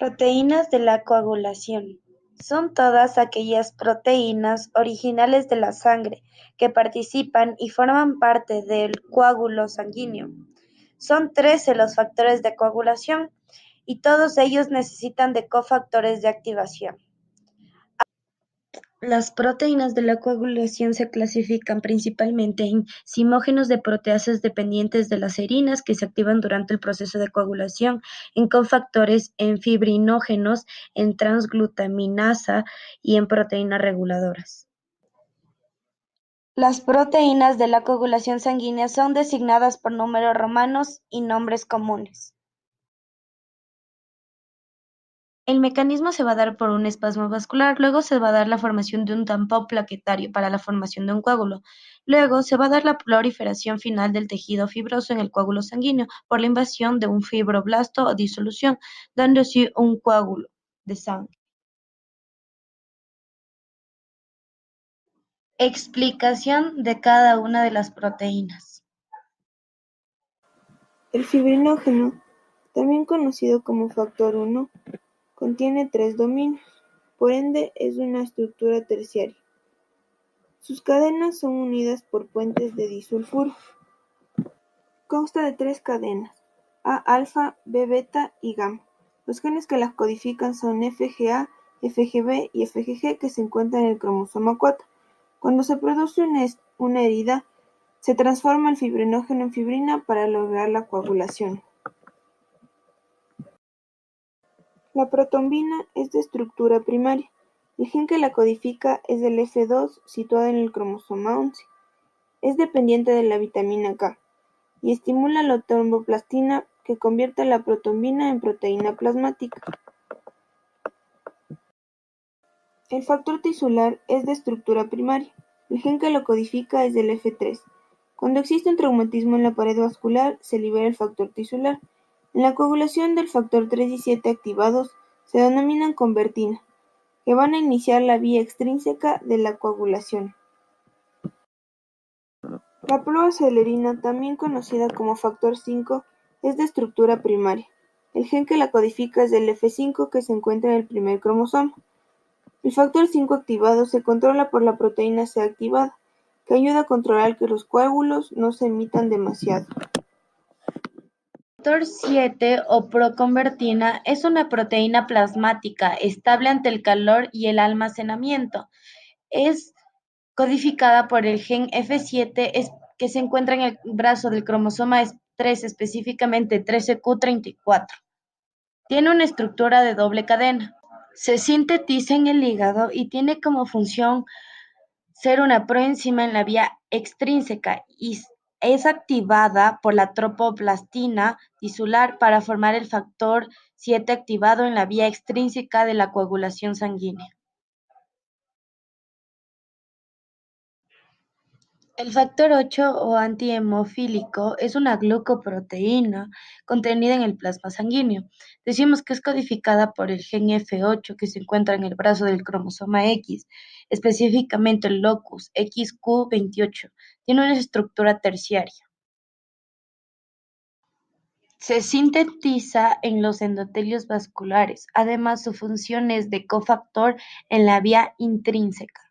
Proteínas de la coagulación: son todas aquellas proteínas originales de la sangre que participan y forman parte del coágulo sanguíneo. Son 13 los factores de coagulación y todos ellos necesitan de cofactores de activación. Las proteínas de la coagulación se clasifican principalmente en zimógenos de proteasas dependientes de las serinas que se activan durante el proceso de coagulación, en cofactores, en fibrinógenos, en transglutaminasa y en proteínas reguladoras. Las proteínas de la coagulación sanguínea son designadas por números romanos y nombres comunes. El mecanismo se va a dar por un espasmo vascular, luego se va a dar la formación de un tampón plaquetario para la formación de un coágulo. Luego se va a dar la proliferación final del tejido fibroso en el coágulo sanguíneo por la invasión de un fibroblasto o disolución, dando así un coágulo de sangre. Explicación de cada una de las proteínas. El fibrinógeno, también conocido como factor 1, contiene 3 dominios, por ende es una estructura terciaria. Sus cadenas son unidas por puentes de disulfuro. Consta de 3 cadenas, A-alfa, B-beta y gamma. Los genes que las codifican son FGA, FGB y FGG que se encuentran en el cromosoma 4. Cuando se produce una herida, se transforma el fibrinógeno en fibrina para lograr la coagulación. La protombina es de estructura primaria. El gen que la codifica es el F2 situado en el cromosoma 11. Es dependiente de la vitamina K y estimula la tromboplastina que convierte la protombina en proteína plasmática. El factor tisular es de estructura primaria. El gen que lo codifica es el F3. Cuando existe un traumatismo en la pared vascular, se libera el factor tisular. En la coagulación del factor 3 y 7 activados se denominan convertina, que van a iniciar la vía extrínseca de la coagulación. La proacelerina, también conocida como factor 5, es de estructura primaria. El gen que la codifica es el F5 que se encuentra en el primer cromosoma. El factor 5 activado se controla por la proteína C activada, que ayuda a controlar que los coágulos no se emitan demasiado. Factor 7 o proconvertina es una proteína plasmática estable ante el calor y el almacenamiento. Es codificada por el gen F7 que se encuentra en el brazo del cromosoma 3, específicamente 13q34. Tiene una estructura de doble cadena. Se sintetiza en el hígado y tiene como función ser una proenzima en la vía extrínseca y es activada por la tromboplastina tisular para formar el factor 7 activado en la vía extrínseca de la coagulación sanguínea. El factor 8 o antihemofílico es una glucoproteína contenida en el plasma sanguíneo. Decimos que es codificada por el gen F8 que se encuentra en el brazo del cromosoma X, específicamente el locus XQ28. Tiene una estructura terciaria. Se sintetiza en los endotelios vasculares. Además, su función es de cofactor en la vía intrínseca.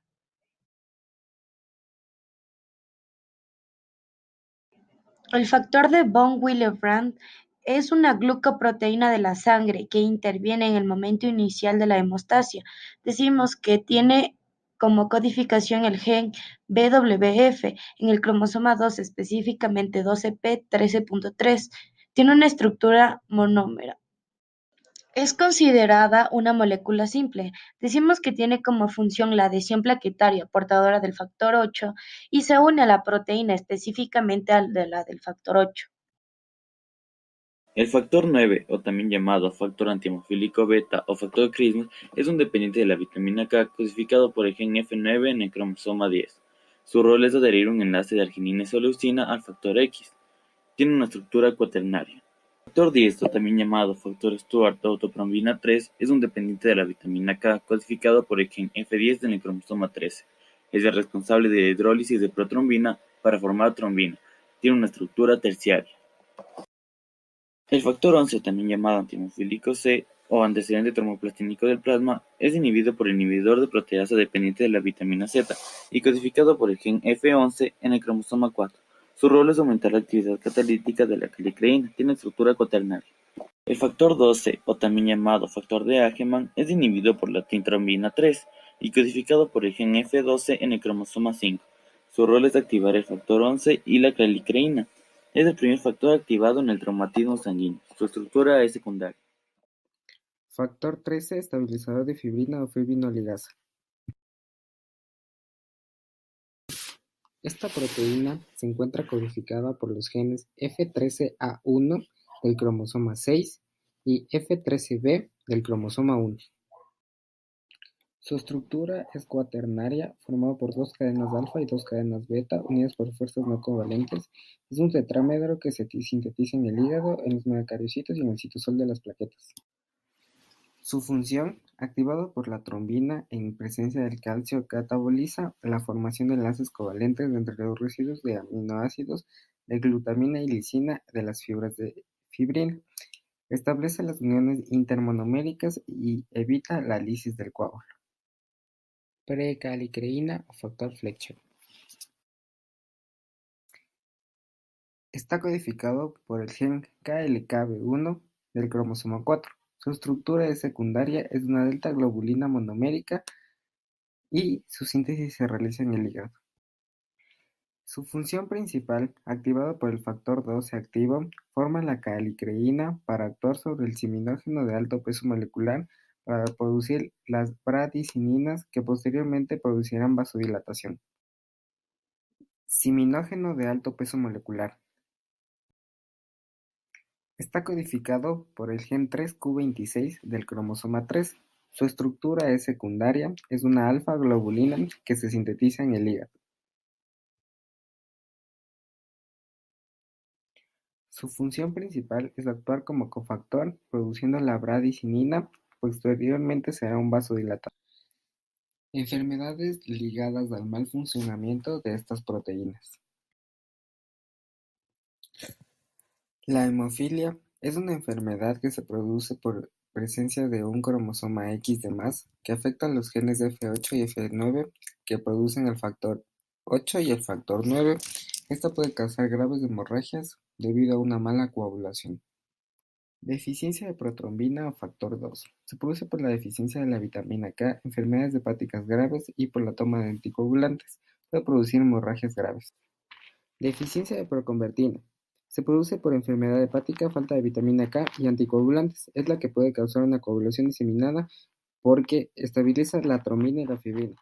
El factor de von Willebrand es una glucoproteína de la sangre que interviene en el momento inicial de la hemostasia. Decimos que tiene como codificación el gen BWF en el cromosoma 2, específicamente 12p13.3. Tiene una estructura monómera. Es considerada una molécula simple. Decimos que tiene como función la adhesión plaquetaria portadora del factor 8 y se une a la proteína, específicamente a la del factor 8. El factor 9, o también llamado factor antihemofílico beta o factor Christmas, es un dependiente de la vitamina K codificado por el gen F9 en el cromosoma 10. Su rol es adherir un enlace de arginina y isoleucina al factor X. Tiene una estructura cuaternaria. El factor 10, o también llamado factor Stuart o autotrombina 3, es un dependiente de la vitamina K codificado por el gen F10 en el cromosoma 13. Es el responsable de la hidrólisis de protrombina para formar trombina. Tiene una estructura terciaria. El factor 11, también llamado antihemofílico C o antecedente tromboplastínico del plasma, es inhibido por inhibidor de proteasa dependiente de la vitamina Z y codificado por el gen F11 en el cromosoma 4. Su rol es aumentar la actividad catalítica de la calicreína, tiene estructura cuaternaria. El factor 12, o también llamado factor de Angelman, es inhibido por la tintrombina 3 y codificado por el gen F12 en el cromosoma 5. Su rol es activar el factor 11 y la calicreína. Es el primer factor activado en el traumatismo sanguíneo. Su estructura es secundaria. Factor 13, estabilizador de fibrina o fibrinoligasa. Esta proteína se encuentra codificada por los genes F13A1 del cromosoma 6 y F13B del cromosoma 1. Su estructura es cuaternaria, formada por dos cadenas alfa y dos cadenas beta, unidas por fuerzas no covalentes. Es un tetrámero que se sintetiza en el hígado, en los megacariocitos y en el citosol de las plaquetas. Su función, activado por la trombina en presencia del calcio, cataboliza la formación de enlaces covalentes entre los residuos de aminoácidos de glutamina y lisina de las fibras de fibrina. Establece las uniones intermonoméricas y evita la lisis del coágulo. Precalicreína o factor Fletcher. Está codificado por el gen KLKB1 del cromosoma 4. Su estructura es secundaria, es una delta globulina monomérica y su síntesis se realiza en el hígado. Su función principal, activada por el factor 12 activo, forma la calicreína para actuar sobre el ciminógeno de alto peso molecular para producir las bradicininas que posteriormente producirán vasodilatación. Ciminógeno de alto peso molecular. Está codificado por el gen 3q26 del cromosoma 3. Su estructura es secundaria, es una alfa-globulina que se sintetiza en el hígado. Su función principal es actuar como cofactor, produciendo la bradicinina, posteriormente será un vasodilatador. Enfermedades ligadas al mal funcionamiento de estas proteínas. La hemofilia es una enfermedad que se produce por presencia de un cromosoma X de más que afecta a los genes F8 y F9 que producen el factor 8 y el factor 9. Esta puede causar graves hemorragias debido a una mala coagulación. Deficiencia de protrombina o factor 2. Se produce por la deficiencia de la vitamina K, enfermedades hepáticas graves y por la toma de anticoagulantes. Puede producir hemorragias graves. Deficiencia de proconvertina. Se produce por enfermedad hepática, falta de vitamina K y anticoagulantes. Es la que puede causar una coagulación diseminada porque estabiliza la trombina y la fibrina.